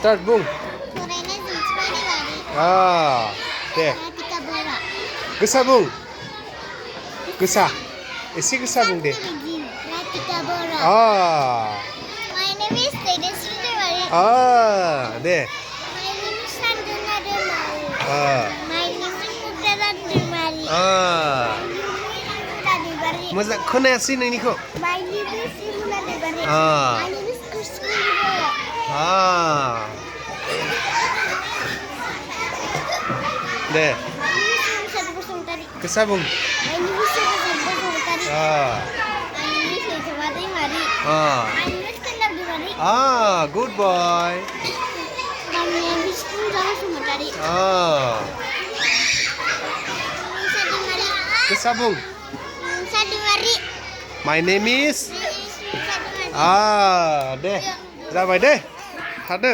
start बुं फरायनाय जोंथिबारि बारि दे राधिका बर' गोसा बुं गोसा एसे गोसा बुं दे राधिका बर' My name is Tegasri Dewari they My name is Sandhana Demari My name is Muktada Demari मोजां खोनायासै नोंनिखौ My name is Simuna Demari Ah. My name is Krishna Wibowo they My name is Satu Basuntari गोसा बुं My name is Satu Basuntari My name is Hejama Demari My name is Kendall Demari good boy My name is Pooja Basuntari गोसा बुं Sadimari My name is दे जाबाय दे थादो